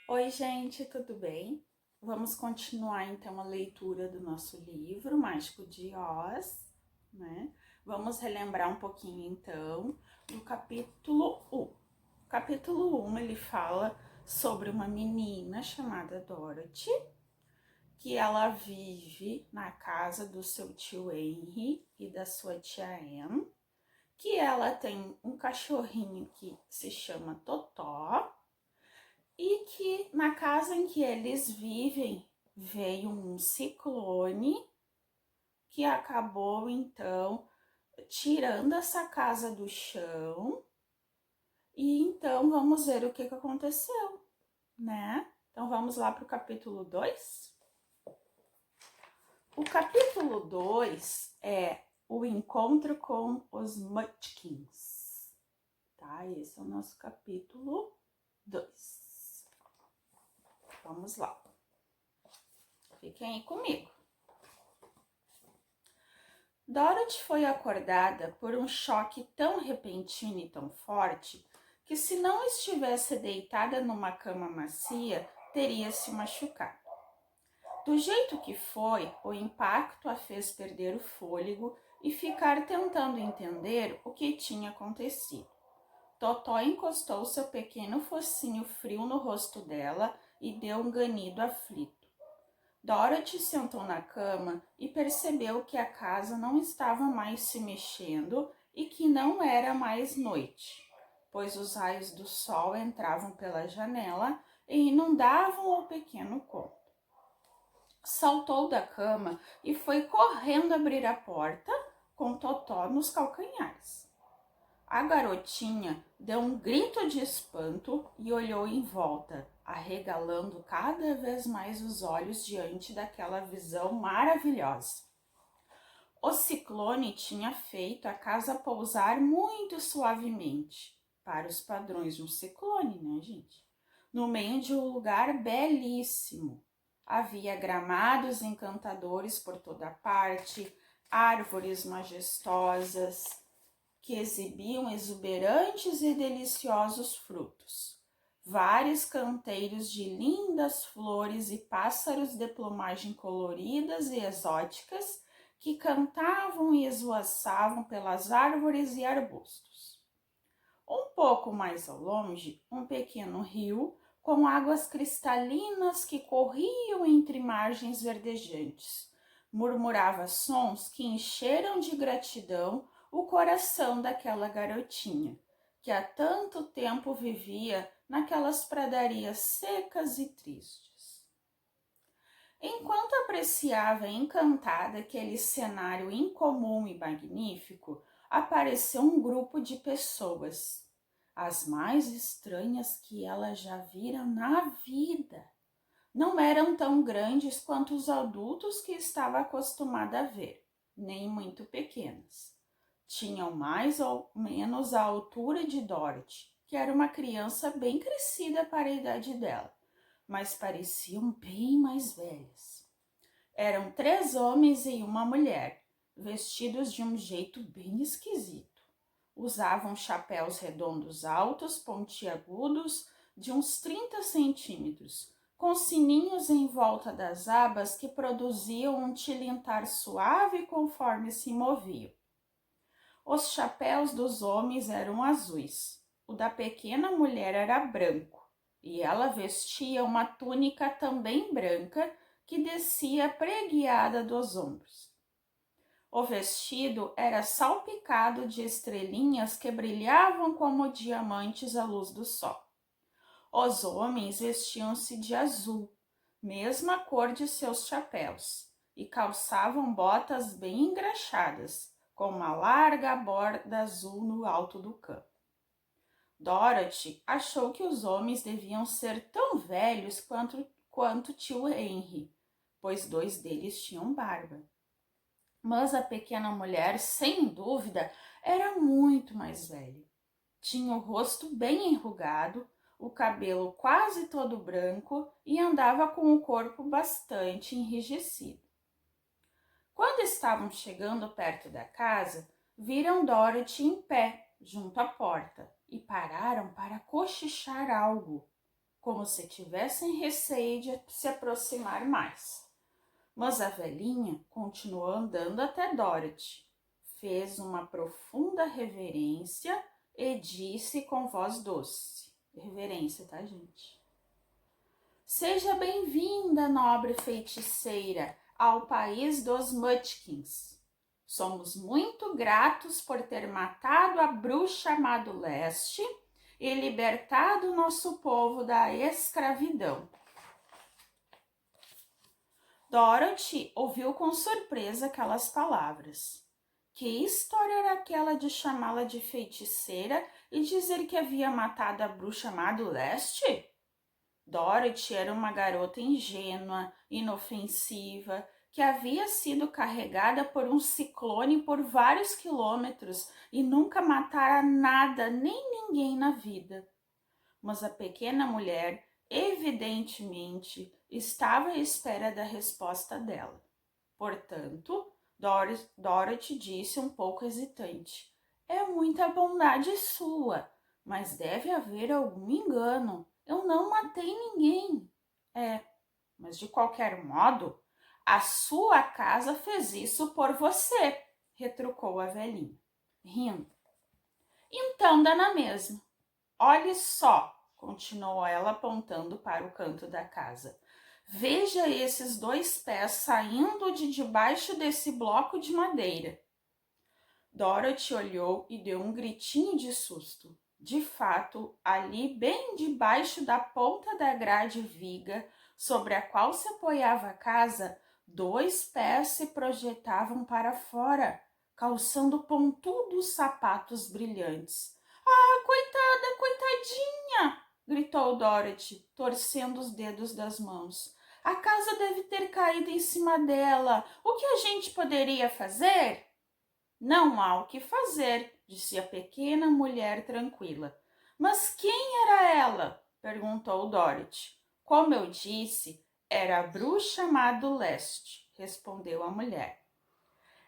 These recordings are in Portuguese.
Oi, gente, tudo bem? Vamos continuar então a leitura do nosso livro Mágico de Oz, né? Vamos relembrar um pouquinho então do capítulo 1. O capítulo 1 ele fala sobre uma menina chamada Dorothy, que ela vive na casa do seu tio Henry e da sua tia Anne, que ela tem um cachorrinho que se chama Totó, e que na casa em que eles vivem veio um ciclone que acabou então tirando essa casa do chão. E então vamos ver o que aconteceu, né? Então vamos lá para o capítulo 2. O capítulo 2 é o encontro com os Munchkins, tá? Esse é o nosso capítulo 2. Vamos lá. Fiquem aí comigo. Dorothy foi acordada por um choque tão repentino e tão forte que, se não estivesse deitada numa cama macia, teria se machucado. Do jeito que foi, o impacto a fez perder o fôlego e ficar tentando entender o que tinha acontecido. Totó encostou seu pequeno focinho frio no rosto dela e deu um ganido aflito. Dorothy sentou na cama e percebeu que a casa não estava mais se mexendo e que não era mais noite, pois os raios do sol entravam pela janela e inundavam o pequeno cômodo. Saltou da cama e foi correndo abrir a porta com Totó nos calcanhares. A garotinha deu um grito de espanto e olhou em volta, arregalando cada vez mais os olhos diante daquela visão maravilhosa. O ciclone tinha feito a casa pousar muito suavemente, para os padrões de um ciclone, né, gente? No meio de um lugar belíssimo. Havia gramados encantadores por toda parte, árvores majestosas que exibiam exuberantes e deliciosos frutos, vários canteiros de lindas flores e pássaros de plumagem coloridas e exóticas que cantavam e esvoaçavam pelas árvores e arbustos. Um pouco mais ao longe, um pequeno rio com águas cristalinas que corriam entre margens verdejantes murmurava sons que encheram de gratidão o coração daquela garotinha, que há tanto tempo vivia naquelas pradarias secas e tristes. Enquanto apreciava encantada aquele cenário incomum e magnífico, apareceu um grupo de pessoas, as mais estranhas que ela já vira na vida. Não eram tão grandes quanto os adultos que estava acostumada a ver, nem muito pequenas. Tinham mais ou menos a altura de Dorothy, que era uma criança bem crescida para a idade dela, mas pareciam bem mais velhas. Eram 3 homens e uma mulher, vestidos de um jeito bem esquisito. Usavam chapéus redondos altos, pontiagudos, de uns 30 centímetros, com sininhos em volta das abas que produziam um tilintar suave conforme se moviam. Os chapéus dos homens eram azuis, o da pequena mulher era branco, e ela vestia uma túnica também branca que descia preguiada dos ombros. O vestido era salpicado de estrelinhas que brilhavam como diamantes à luz do sol. Os homens vestiam-se de azul, mesma cor de seus chapéus, e calçavam botas bem engraxadas, com uma larga borda azul no alto do campo. Dorothy achou que os homens deviam ser tão velhos quanto tio Henry, pois 2 deles tinham barba. Mas a pequena mulher, sem dúvida, era muito mais velha. Tinha o rosto bem enrugado, o cabelo quase todo branco e andava com o corpo bastante enrijecido. Quando estavam chegando perto da casa, viram Dorothy em pé, junto à porta, e pararam para cochichar algo. como se tivessem receio de se aproximar mais. Mas a velhinha continuou andando até Dorothy, fez uma profunda reverência e disse com voz doce, reverência, tá, gente? Seja bem-vinda, nobre feiticeira, ao país dos Mudkins. Somos muito gratos por ter matado a bruxa má do leste e libertado nosso povo da escravidão. Dorothy ouviu com surpresa aquelas palavras. Que história era aquela de chamá-la de feiticeira e dizer que havia matado a bruxa má do leste? Dorothy era uma garota ingênua, inofensiva, que havia sido carregada por um ciclone por vários quilômetros e nunca matara nada nem ninguém na vida. Mas a pequena mulher, evidentemente, estava à espera da resposta dela. Portanto, Dorothy disse um pouco hesitante: é muita bondade sua, mas deve haver algum engano. Eu não matei ninguém. Mas de qualquer modo, a sua casa fez isso por você, retrucou a velhinha, rindo. Então dá na mesma. Olhe só, continuou ela apontando para o canto da casa. Veja esses 2 pés saindo de debaixo desse bloco de madeira. Dorothy olhou e deu um gritinho de susto. De fato, ali bem debaixo da ponta da grade viga, sobre a qual se apoiava a casa, 2 pés se projetavam para fora, calçando pontudos sapatos brilhantes. Ah, coitada, coitadinha! Gritou Dorothy, torcendo os dedos das mãos. A casa deve ter caído em cima dela. O que a gente poderia fazer? Não há o que fazer, disse a pequena mulher tranquila. Mas quem era ela? Perguntou Dorothy. Como eu disse, era a bruxa má do leste, respondeu a mulher.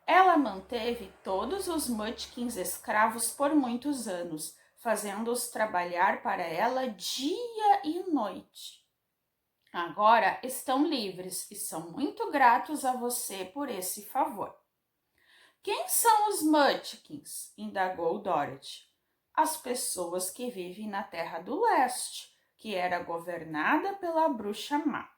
Ela manteve todos os Mudkins escravos por muitos anos, fazendo-os trabalhar para ela dia e noite. Agora estão livres e são muito gratos a você por esse favor. Quem são os Mudkins? Indagou Dorothy. As pessoas que vivem na Terra do Leste, que era governada pela bruxa má.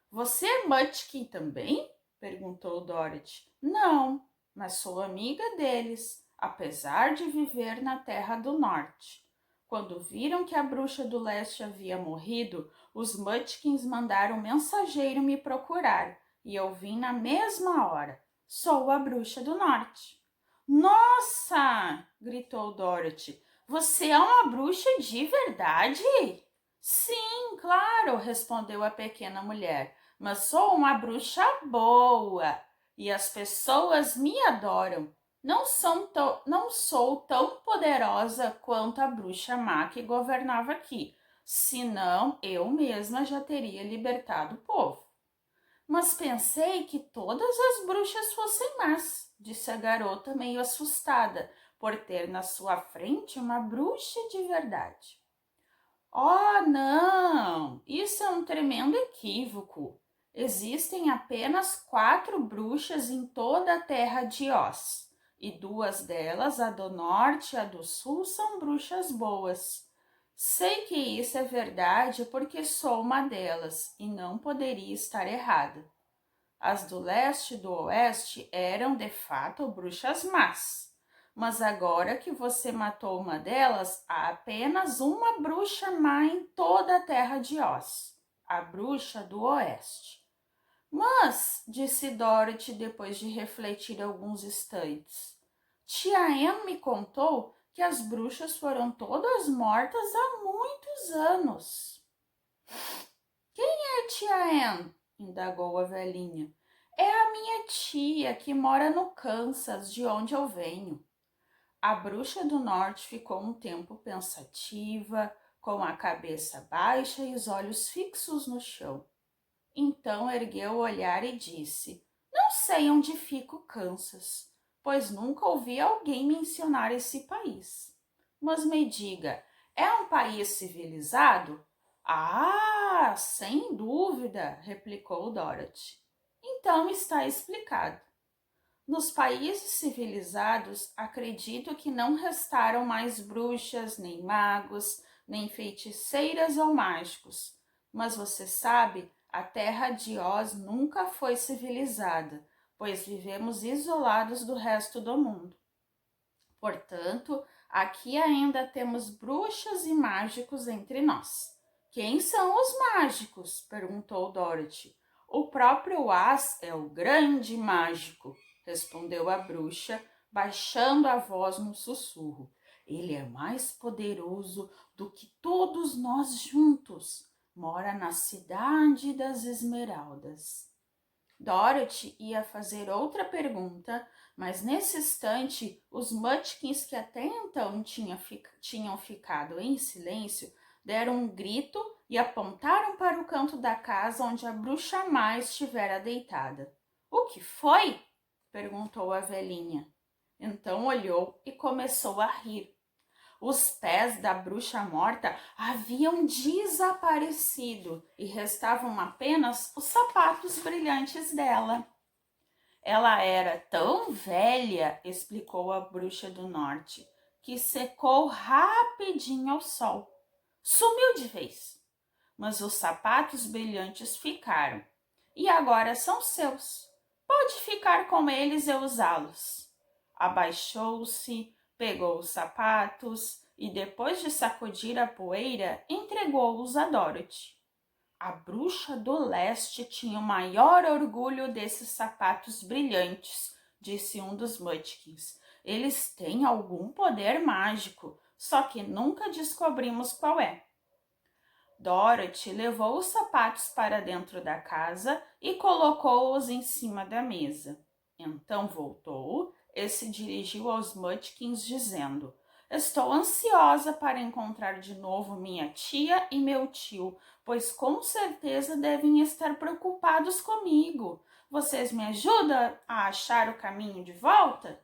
Você é Mudkin também? Perguntou Dorothy. Não, mas sou amiga deles, apesar de viver na Terra do Norte. Quando viram que a bruxa do leste havia morrido, os Mudkins mandaram um mensageiro me procurar, e eu vim na mesma hora. Sou a bruxa do norte. Nossa! Gritou Dorothy. Você é uma bruxa de verdade? Sim, claro, respondeu a pequena mulher. Mas sou uma bruxa boa e as pessoas me adoram. Não sou tão poderosa quanto a bruxa má que governava aqui, senão eu mesma já teria libertado o povo. Mas pensei que todas as bruxas fossem más, disse a garota meio assustada por ter na sua frente uma bruxa de verdade. Oh, não! Isso é um tremendo equívoco. Existem apenas 4 bruxas em toda a terra de Oz, e 2 delas, a do norte e a do sul, são bruxas boas. Sei que isso é verdade porque sou uma delas e não poderia estar errada. As do leste e do oeste eram, de fato, bruxas más. Mas agora que você matou uma delas, há apenas uma bruxa má em toda a terra de Oz, a bruxa do oeste. Mas, disse Dorothy depois de refletir alguns instantes, tia Anne me contou que as bruxas foram todas mortas há muitos anos. Quem é tia Anne? Indagou a velhinha. É a minha tia que mora no Kansas, de onde eu venho. A bruxa do norte ficou um tempo pensativa, com a cabeça baixa e os olhos fixos no chão. Então ergueu o olhar e disse: Não sei onde fica o Kansas, pois nunca ouvi alguém mencionar esse país. Mas me diga, é um país civilizado? Ah, sem dúvida, replicou Dorothy. Então está explicado. Nos países civilizados, acredito que não restaram mais bruxas, nem magos, nem feiticeiras ou mágicos. Mas você sabe, a terra de Oz nunca foi civilizada, pois vivemos isolados do resto do mundo. Portanto, aqui ainda temos bruxas e mágicos entre nós. Quem são os mágicos? Perguntou Dorothy. O próprio As é o grande mágico, respondeu a bruxa, baixando a voz num sussurro. Ele é mais poderoso do que todos nós juntos. Mora na cidade das Esmeraldas. Dorothy ia fazer outra pergunta, mas nesse instante os Mudkins, que até então tinham ficado em silêncio, deram um grito e apontaram para o canto da casa onde a bruxa má estivera deitada. O que foi? Perguntou a velhinha. Então olhou e começou a rir. Os pés da bruxa morta haviam desaparecido e restavam apenas os sapatos brilhantes dela. Ela era tão velha, explicou a bruxa do norte, que secou rapidinho ao sol. Sumiu de vez, mas os sapatos brilhantes ficaram e agora são seus. Pode ficar com eles e usá-los. Abaixou-se, pegou os sapatos e, depois de sacudir a poeira, entregou-os a Dorothy. A bruxa do leste tinha o maior orgulho desses sapatos brilhantes, disse um dos Mudkins. Eles têm algum poder mágico, só que nunca descobrimos qual é. Dorothy levou os sapatos para dentro da casa e colocou-os em cima da mesa. Então voltou e se dirigiu aos Mudkins dizendo: Estou ansiosa para encontrar de novo minha tia e meu tio, pois com certeza devem estar preocupados comigo. Vocês me ajudam a achar o caminho de volta?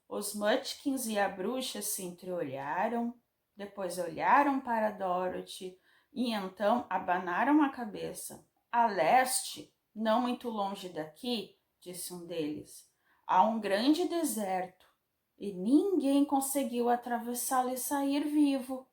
Os Mudkins e a bruxa se entreolharam, depois olharam para Dorothy e então abanaram a cabeça. A leste, não muito longe daqui, disse um deles, há um grande deserto e ninguém conseguiu atravessá-lo e sair vivo.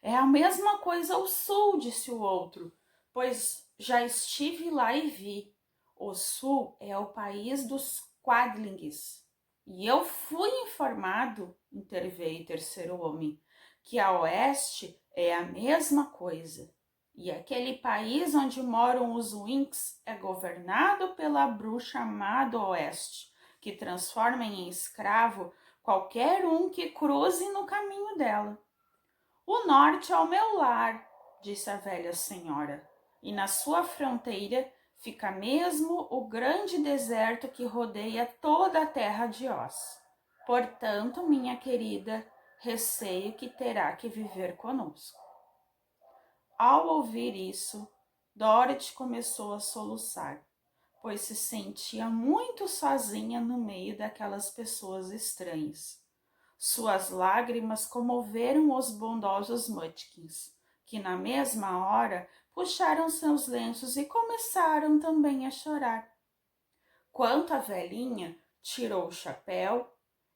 É a mesma coisa ao sul, disse o outro, pois já estive lá e vi. O sul é o país dos Quadlings. E eu fui informado, interveio o terceiro homem, que a oeste é a mesma coisa. E aquele país onde moram os Winks é governado pela bruxa má do oeste, que transforma em escravo qualquer um que cruze no caminho dela. O norte é o meu lar, disse a velha senhora, e na sua fronteira fica mesmo o grande deserto que rodeia toda a terra de Oz. Portanto, minha querida, receio que terá que viver conosco. Ao ouvir isso, Dorothy começou a soluçar, pois se sentia muito sozinha no meio daquelas pessoas estranhas. Suas lágrimas comoveram os bondosos Mudkins, que na mesma hora puxaram seus lenços e começaram também a chorar. Quanto a velhinha, tirou o chapéu,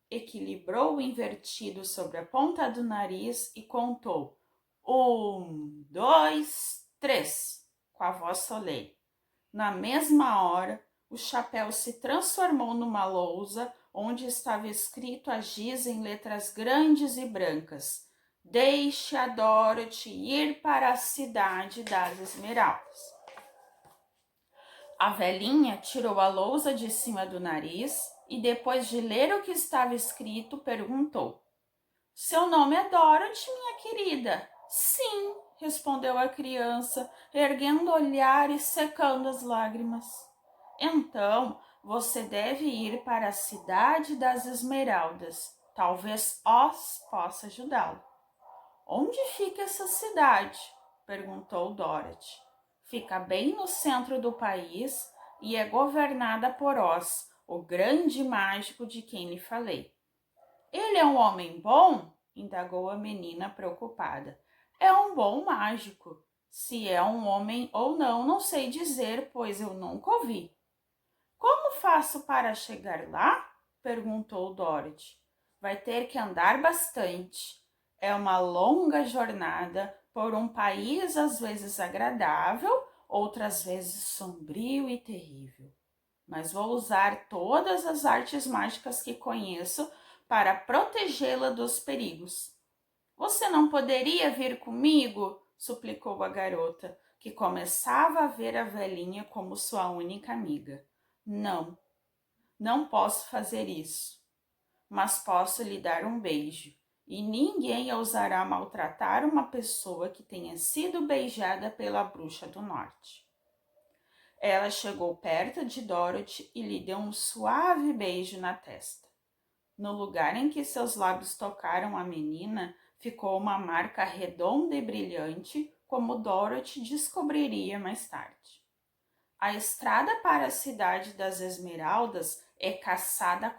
equilibrou o invertido sobre a ponta do nariz e contou: 1, 2, 3, com a voz solene. Na mesma hora, o chapéu se transformou numa lousa onde estava escrito a giz em letras grandes e brancas: Deixe a Dorothy ir para a cidade das Esmeraldas. A velhinha tirou a lousa de cima do nariz e, depois de ler o que estava escrito, perguntou: Seu nome é Dorothy, minha querida? Sim, respondeu a criança, erguendo o olhar e secando as lágrimas. Então, você deve ir para a cidade das Esmeraldas. Talvez Oz possa ajudá-lo. Onde fica essa cidade? Perguntou Dorothy. Fica bem no centro do país e é governada por Oz, o grande mágico de quem lhe falei. Ele é um homem bom? Indagou a menina preocupada. É um bom mágico. Se é um homem ou não, não sei dizer, pois eu nunca ouvi. Como faço para chegar lá? Perguntou Dorothy. Vai ter que andar bastante. É uma longa jornada por um país às vezes agradável, outras vezes sombrio e terrível. Mas vou usar todas as artes mágicas que conheço para protegê-la dos perigos. Você não poderia vir comigo? Suplicou a garota, que começava a ver a velhinha como sua única amiga. Não, não posso fazer isso, mas posso lhe dar um beijo. E ninguém ousará maltratar uma pessoa que tenha sido beijada pela bruxa do norte. Ela chegou perto de Dorothy e lhe deu um suave beijo na testa. No lugar em que seus lábios tocaram a menina, ficou uma marca redonda e brilhante, como Dorothy descobriria mais tarde. A estrada para a cidade das Esmeraldas é calçada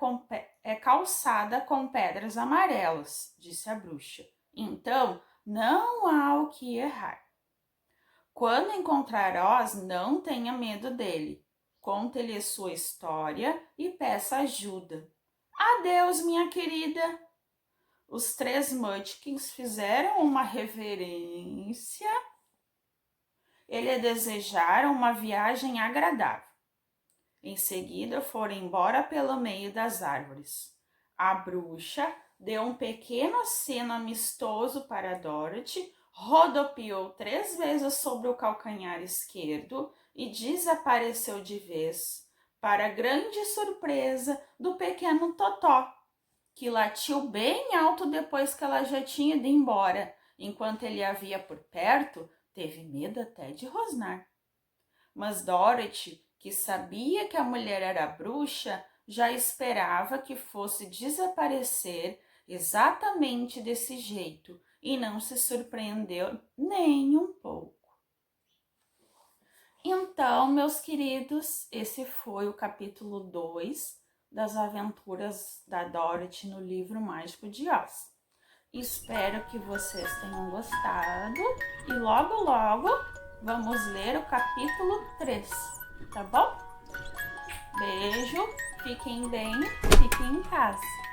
com pedras amarelas, disse a bruxa. Então, não há o que errar. Quando encontrar Oz, não tenha medo dele. Conte-lhe sua história e peça ajuda. Adeus, minha querida. Os três Mudkins fizeram uma reverência e lhe desejaram uma viagem agradável. Em seguida, foram embora pelo meio das árvores. A bruxa deu um pequeno aceno amistoso para Dorothy, rodopiou 3 vezes sobre o calcanhar esquerdo e desapareceu de vez, para grande surpresa do pequeno Totó, que latiu bem alto depois que ela já tinha ido embora. Enquanto ele a via por perto, teve medo até de rosnar. Mas Dorothy, que sabia que a mulher era bruxa, já esperava que fosse desaparecer exatamente desse jeito e não se surpreendeu nem um pouco. Então, meus queridos, esse foi o capítulo 2 das aventuras da Dorothy no livro mágico de Oz. Espero que vocês tenham gostado e logo, logo vamos ler o capítulo 3, tá bom? Beijo, fiquem bem, fiquem em casa.